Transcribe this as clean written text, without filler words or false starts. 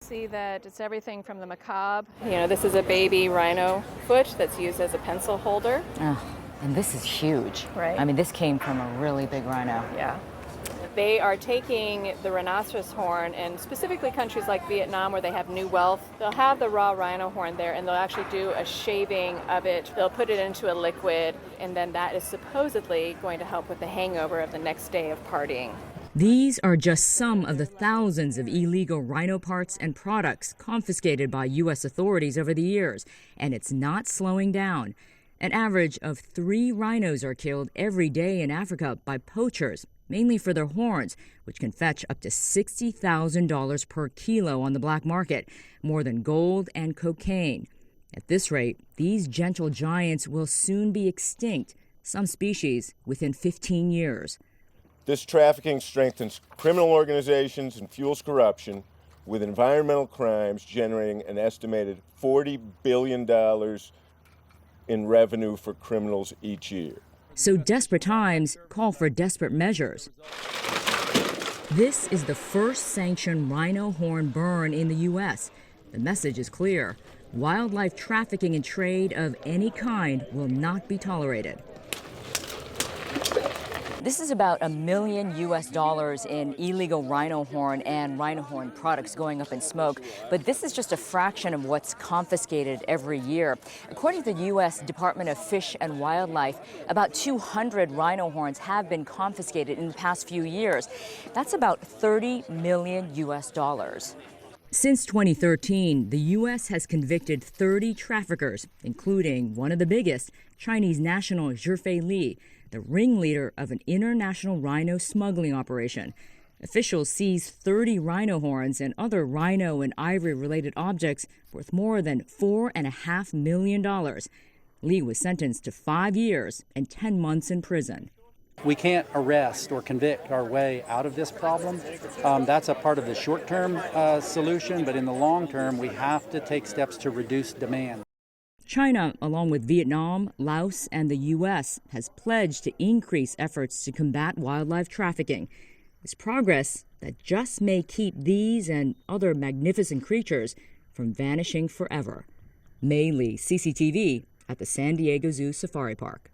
see that it's everything from the macabre. You know, this is a baby rhino foot that's used as a pencil holder. Oh, and this is huge. Right. I mean, this came from a really big rhino. Yeah. They are taking the rhinoceros horn, and specifically countries like Vietnam where they have new wealth, they'll have the raw rhino horn there and they'll actually do a shaving of it. They'll put it into a liquid, and then that is supposedly going to help with the hangover of the next day of partying. These are just some of the thousands of illegal rhino parts and products confiscated by U.S. authorities over the years, and it's not slowing down. An average of 3 rhinos are killed every day in Africa by poachers, mainly for their horns, which can fetch up to $60,000 per kilo on the black market, more than gold and cocaine. At this rate, these gentle giants will soon be extinct, some species within 15 years. This trafficking strengthens criminal organizations and fuels corruption, with environmental crimes generating an estimated $40 billion in revenue for criminals each year. So desperate times call for desperate measures. This is the first sanctioned rhino horn burn in the U.S. The message is clear. Wildlife trafficking and trade of any kind will not be tolerated. This is about $1 million in illegal rhino horn and rhino horn products going up in smoke. But this is just a fraction of what's confiscated every year. According to the U.S. Department of Fish and Wildlife, about 200 rhino horns have been confiscated in the past few years. That's about $30 million. Since 2013, the U.S. has convicted 30 traffickers, including one of the biggest, Chinese national Zhifei Li, the ringleader of an international rhino smuggling operation. Officials seized 30 rhino horns and other rhino and ivory-related objects worth more than $4.5 million. Li was sentenced to 5 years and 10 months in prison. We can't arrest or convict our way out of this problem. That's a part of the short-term solution, but in the long term, we have to take steps to reduce demand. China, along with Vietnam, Laos, and the U.S., has pledged to increase efforts to combat wildlife trafficking. It's progress that just may keep these and other magnificent creatures from vanishing forever. Mei Li, CCTV, at the San Diego Zoo Safari Park.